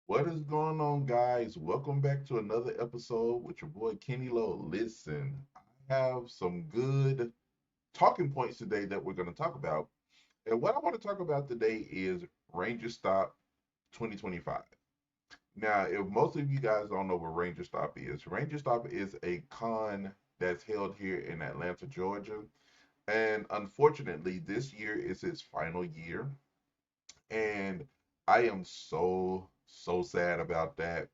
What is going on, guys? Welcome back to another episode with your boy Kenny Lowe. Listen, I have some good talking points today that we're going to talk about. And what I want to talk about today is Ranger Stop 2025. Now, if most of you guys don't know what Ranger Stop is a con that's held here in Atlanta, Georgia. And unfortunately, this year is its final year. And I am so sad about that.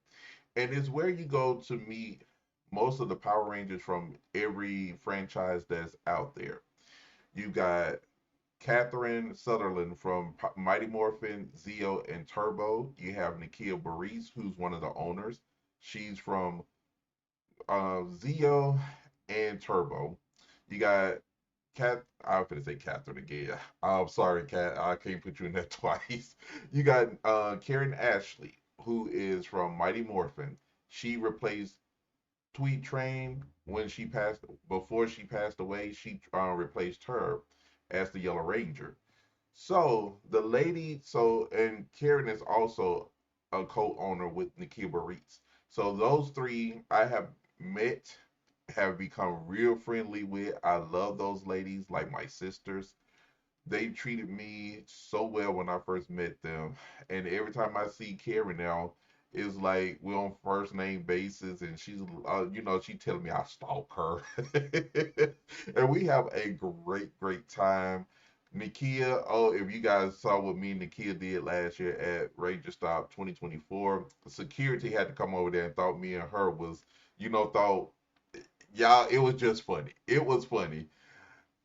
And it's where you go to meet most of the Power Rangers from every franchise that's out there. You got Catherine Sutherland from Mighty Morphin, Zeo, and Turbo. You have Nakia Burrise, who's one of the owners. She's from Zeo and Turbo. You got I was gonna say Catherine again. I'm sorry, Cat. I can't put you in that twice. You got Karen Ashley, who is from Mighty Morphin. She replaced Tweet Train when she passed. Before she passed away, she replaced her as the Yellow Ranger. And Karen is also a co-owner with Nakia Baritz. So those three I have met, have become real friendly with. I love those ladies like my sisters. They treated me so well when I first met them, and every time I see Karen now, it's like we're on first name basis, and she telling me I stalk her, and we have a great time. Nikia, oh, if you guys saw what me and Nikia did last year at Ranger Stop 2024, security had to come over there and thought me and her was, thought y'all, it was just funny. It was funny.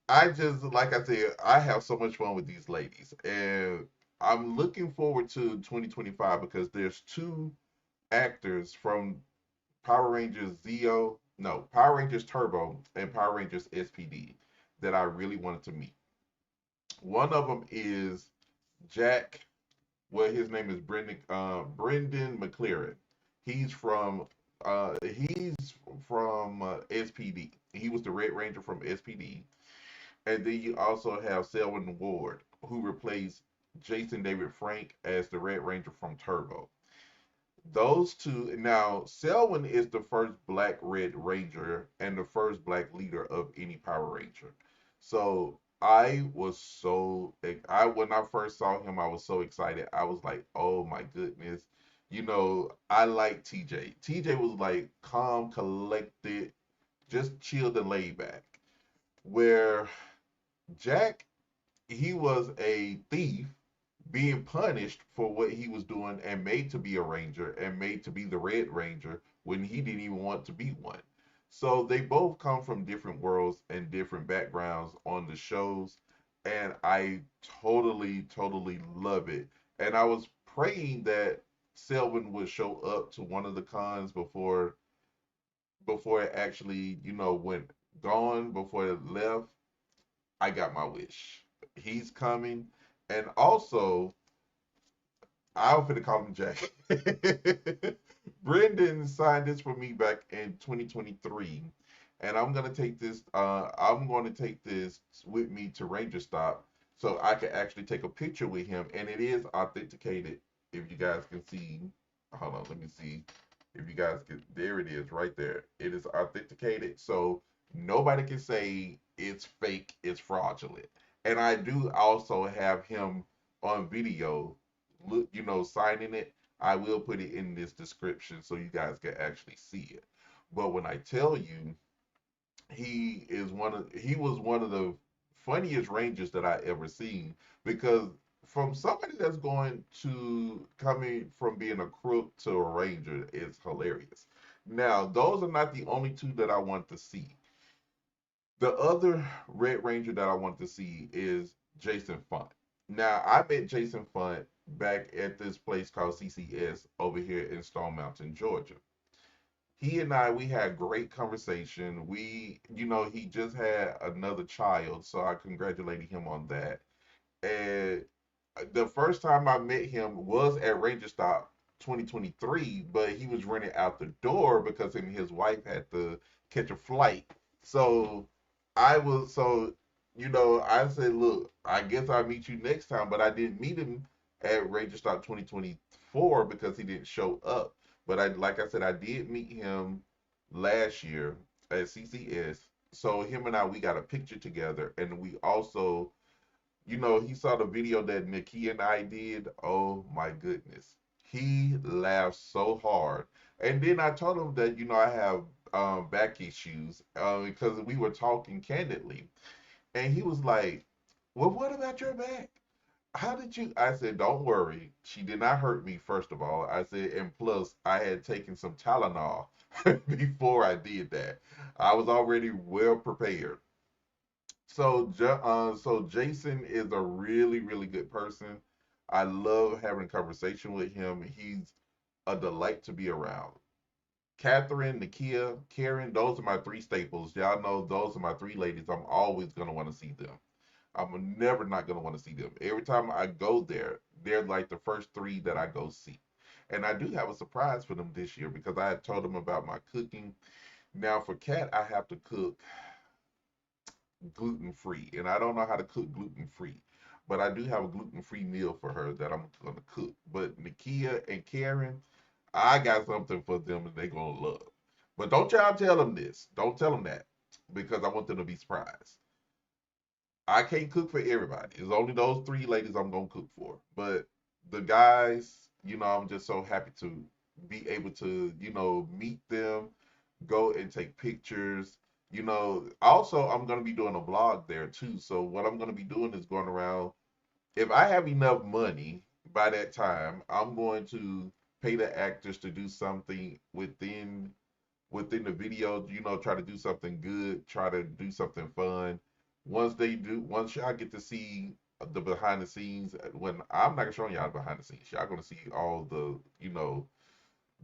I just, like I said, I have so much fun with these ladies, and I'm looking forward to 2025 because there's two actors from Power Rangers Zeo, no, Power Rangers Turbo and Power Rangers SPD that I really wanted to meet. One of them is Jack. Well, his name is Brendan McLaren. He's from SPD. He was the Red Ranger from SPD. And then you also have Selwyn Ward, who replaced Jason David Frank as the Red Ranger from Turbo. Those two, now, Selwyn is the first Black Red Ranger and the first Black leader of any Power Ranger. So when I first saw him, I was so excited. I was like, oh my goodness. I like TJ. TJ was like calm, collected, just chilled and laid back. Where Jack, he was a thief being punished for what he was doing and made to be a ranger and made to be the Red Ranger when he didn't even want to be one. So they both come from different worlds and different backgrounds on the shows, and I totally love it. And I was praying that Selvin would show up to one of the cons before it actually, went gone, before it left. I got my wish. He's coming. And also, I was gonna call him Jack. Brendan signed this for me back in 2023, and I'm gonna take this with me to Ranger Stop so I can actually take a picture with him, and it is authenticated. If you guys can see, hold on, let me see. If you guys can, there it is, right there. It is authenticated, so nobody can say it's fake, it's fraudulent. And I do also have him on video, signing it. I will put it in this description so you guys can actually see it. But when I tell you, he was one of the funniest rangers that I ever seen, because from somebody that's coming from being a crook to a ranger is hilarious. Now, those are not the only two that I want to see. The other Red Ranger that I want to see is Jason Font. Now, I met Jason Font back at this place called CCS over here in Stone Mountain, Georgia. He and we had great conversation. He just had another child, so I congratulated him on that. And the first time I met him was at Ranger Stop 2023, but he was running out the door because him and his wife had to catch a flight. So I said, look, I guess I'll meet you next time, but I didn't meet him at Ranger Stop 2024 because he didn't show up. But like I said, I did meet him last year at CCS. So him and I, we got a picture together, and we also, he saw the video that Nikki and I did. Oh my goodness, he laughed so hard. And then I told him that I have back issues because we were talking candidly, and he was like, "Well, what about your back? How did you?" I said, "Don't worry. She did not hurt me, first of all." I said, and plus, I had taken some Tylenol before I did that. I was already well prepared. So Jason is a really, really good person. I love having a conversation with him. He's a delight to be around. Catherine, Nakia, Karen, those are my three staples. Y'all know those are my three ladies. I'm always gonna want to see them. I'm never not gonna want to see them. Every time I go there, they're like the first three that I go see. And I do have a surprise for them this year because I had told them about my cooking. Now for Kat, I have to cook gluten free, and I don't know how to cook gluten free, but I do have a gluten free meal for her that I'm gonna cook. But Nakia and Karen, I got something for them that they're gonna love. But don't y'all tell them this. Don't tell them that because I want them to be surprised. I can't cook for everybody. It's only those three ladies I'm gonna cook for. But the guys, I'm just so happy to be able to, meet them, go and take pictures. Also I'm gonna be doing a vlog there too. So what I'm gonna be doing is going around. If I have enough money by that time, I'm going to pay the actors to do something within the video, try to do something good, try to do something fun. Once y'all get to see the behind the scenes, when I'm not showing y'all the behind the scenes, y'all gonna see all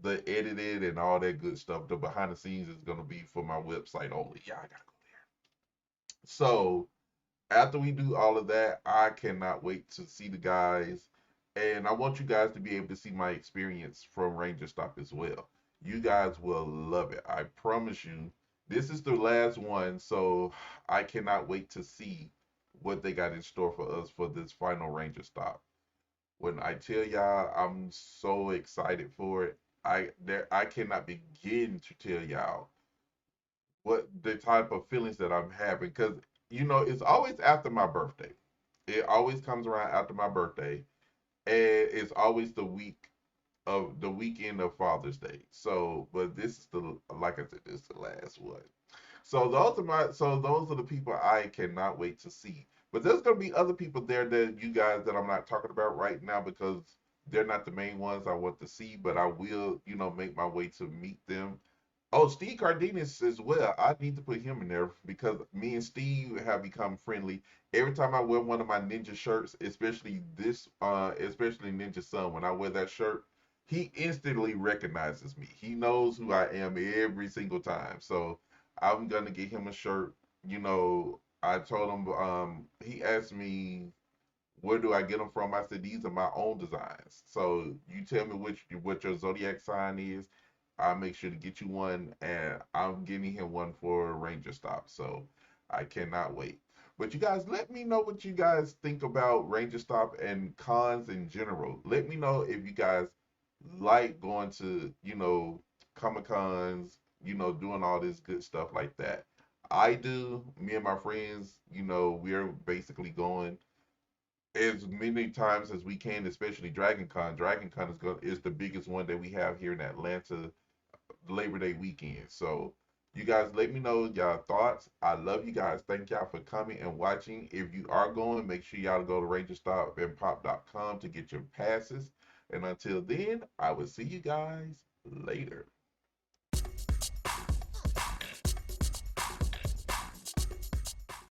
the edited and all that good stuff. The behind the scenes is gonna be for my website only. Y'all gotta go there. So after we do all of that, I cannot wait to see the guys. And I want you guys to be able to see my experience from Ranger Stop as well. You guys will love it. I promise you. This is the last one, so I cannot wait to see what they got in store for us for this final Ranger Stop. When I tell y'all I'm so excited for it, I cannot begin to tell y'all what the type of feelings that I'm having because it's always after my birthday. It always comes around after my birthday, and it's always the weekend of Father's Day. So, but this is the like I said, this is the last one. So those are the people I cannot wait to see. But there's gonna be other people there that you guys that I'm not talking about right now because they're not the main ones I want to see, but I will, make my way to meet them. Oh, Steve Cardenas as well. I need to put him in there because me and Steve have become friendly. Every time I wear one of my ninja shirts, especially Ninja Sun, when I wear that shirt, he instantly recognizes me. He knows who I am every single time. So I'm gonna get him a shirt. I told him, he asked me where do I get them from? I said these are my own designs. So you tell me what your zodiac sign is. I'll make sure to get you one, and I'm getting him one for Ranger Stop. So I cannot wait. But you guys, let me know what you guys think about Ranger Stop and cons in general. Let me know if you guys like going to, Comic Cons, doing all this good stuff like that. I do. Me and my friends, we're basically going as many times as we can, especially Dragon Con. Dragon Con is the biggest one that we have here in Atlanta, Labor Day weekend. So you guys let me know y'all thoughts. I love you guys. Thank y'all for coming and watching. If you are going, make sure y'all go to rangerstop and pop.com to get your passes. And until then, I will see you guys later.